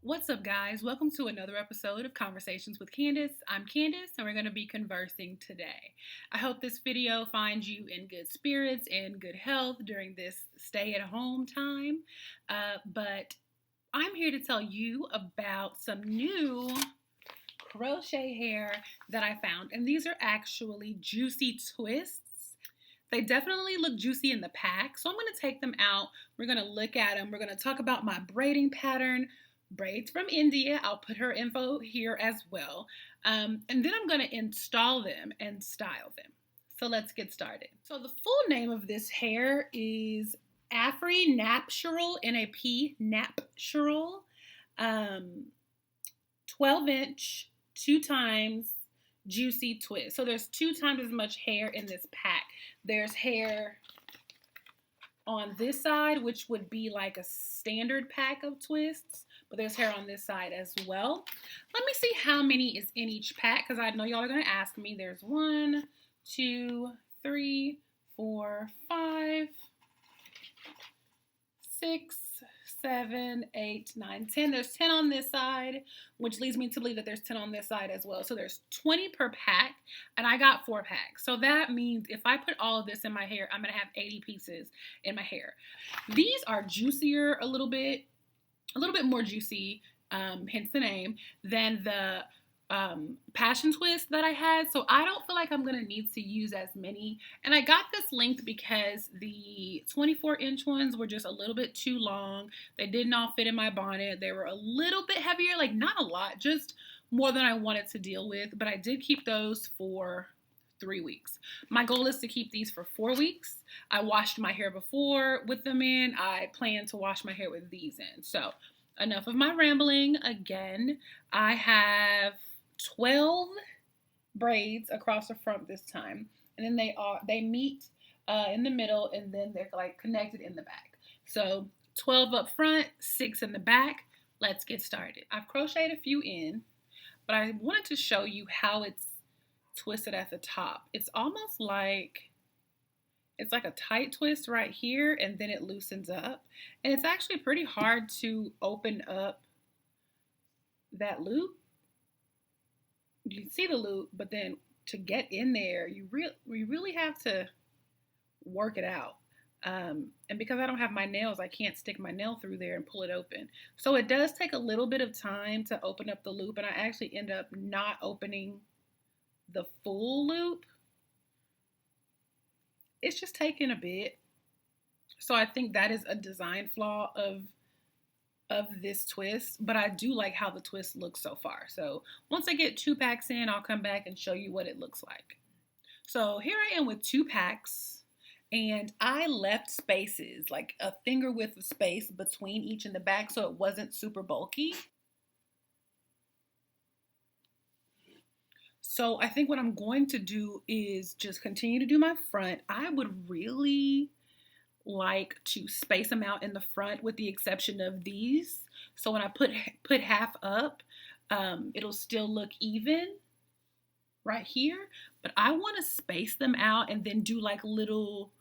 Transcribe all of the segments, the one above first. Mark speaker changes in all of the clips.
Speaker 1: What's up, guys? Welcome to another episode of Conversations with Candace. I'm Candace, and we're going to be conversing today. I hope this video finds you in good spirits and good health during this stay-at-home time. But I'm here to tell you about some new crochet hair that I found, and these are actually juicy twists. They definitely look juicy in the pack, so I'm going to take them out. We're going to look at them. We're going to talk about my braiding pattern. Braids from India. I'll put her info here as well. And then I'm going to install them and style them. So let's get started. So the full name of this hair is Afri Naptural, N-A-P, Naptural, 12-inch, 2 times juicy twist. So there's 2 times as much hair in this pack. There's hair on this side, which would be like a standard pack of twists, but there's hair on this side as well. Let me see how many is in each pack, because I know y'all are going to ask me. There's 1, 2, 3, 4, 5, 6, 7, 8, 9, 10. There's 10 on this side, which leads me to believe that there's 10 on this side as well. So there's 20 per pack, and I got 4 packs. So that means if I put all of this in my hair, I'm going to have 80 pieces in my hair. These are juicier a little bit more juicy, hence the name, than the passion twist that I had. So I don't feel like I'm going to need to use as many. And I got this length because the 24-inch ones were just a little bit too long. They did not fit in my bonnet. They were a little bit heavier, like not a lot, just more than I wanted to deal with. But I did keep those for 3 weeks. My goal is to keep these for 4 weeks. I washed my hair before with them in. I plan to wash my hair with these in. So enough of my rambling. Again, I have 12 braids across the front this time, and then they meet in the middle, and then they're like connected in the back. So 12 up front, 6 in the back. Let's get started. I've crocheted a few in, but I wanted to show you how it's twisted at the top. It's almost like it's like a tight twist right here, and then it loosens up, and it's actually pretty hard to open up that loop. You can see the loop, but then to get in there, you really have to work it out. And because I don't have my nails, I can't stick my nail through there and pull it open. So it does take a little bit of time to open up the loop, and I actually end up not opening the full loop. It's just taking a bit. So I think that is a design flaw of this twist, but I do like how the twist looks so far. So once I get 2 packs in, I'll come back and show you what it looks like. So here I am with 2 packs, and I left spaces, like a finger width of space between each in the back, so it wasn't super bulky. So I think what I'm going to do is just continue to do my front. I would really like to space them out in the front, with the exception of these. So when I put half up, it'll still look even right here. But I want to space them out and then do like little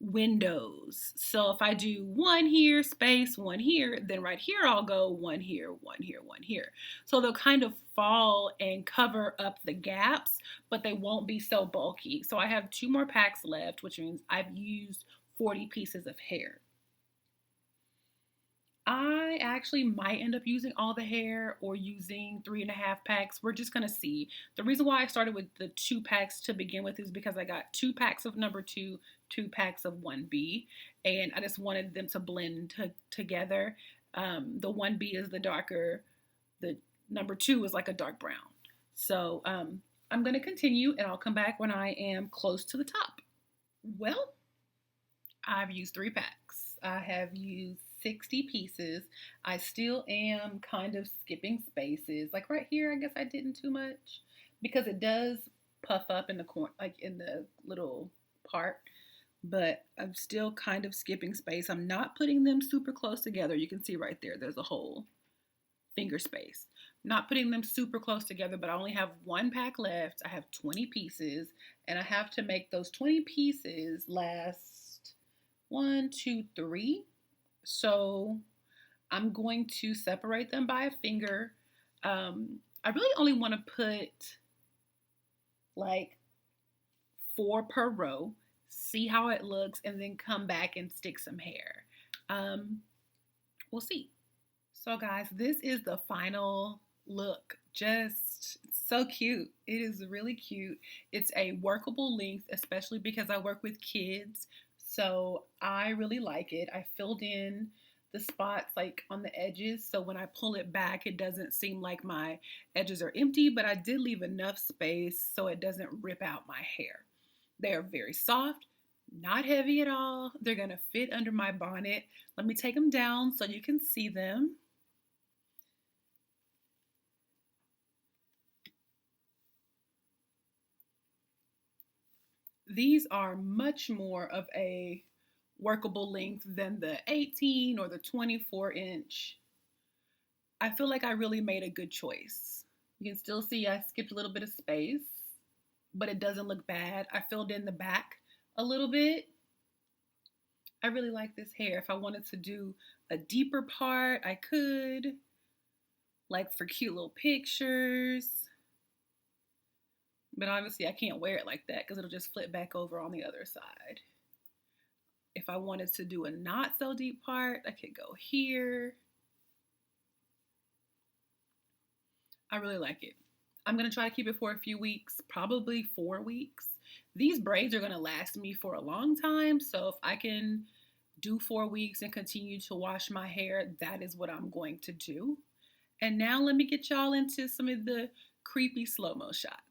Speaker 1: windows. So if I do 1 here, space, 1 here, then right here I'll go 1 here, 1 here, 1 here. So they'll kind of fall and cover up the gaps, but they won't be so bulky. So I have 2 more packs left, which means I've used 40 pieces of hair. I actually might end up using all the hair or using 3.5 packs. We're just going to see. The reason why I started with the 2 packs to begin with is because I got 2 packs of number 2, 2 packs of 1B, and I just wanted them to blend together. The 1B is the darker, the number 2 is like a dark brown. So I'm going to continue, and I'll come back when I am close to the top. Well, I've used 3 packs. I have used 60 pieces. I still am kind of skipping spaces. Like right here, I guess I didn't too much because it does puff up in the corner, like in the little part, but I'm still kind of skipping space. I'm not putting them super close together. You can see right there, there's a whole finger space. Not putting them super close together, but I only have 1 pack left. I have 20 pieces, and I have to make those 20 pieces last 1, 2, 3. So I'm going to separate them by a finger. I really only want to put like 4 per row, see how it looks, and then come back and stick some hair. Um, we'll see. So guys, this is the final look. Just so cute. It is really cute. It's a workable length, especially because I work with kids. So I really like it. I filled in the spots like on the edges. So when I pull it back, it doesn't seem like my edges are empty, but I did leave enough space so it doesn't rip out my hair. They are very soft, not heavy at all. They're gonna fit under my bonnet. Let me take them down so you can see them. These are much more of a workable length than the 18 or the 24-inch. I feel like I really made a good choice. You can still see I skipped a little bit of space, but it doesn't look bad. I filled in the back a little bit. I really like this hair. If I wanted to do a deeper part, I could, like for cute little pictures. But obviously I can't wear it like that because it'll just flip back over on the other side. If I wanted to do a not so deep part, I could go here. I really like it. I'm going to try to keep it for a few weeks, probably 4 weeks. These braids are going to last me for a long time. So if I can do 4 weeks and continue to wash my hair, that is what I'm going to do. And now let me get y'all into some of the creepy slow-mo shots.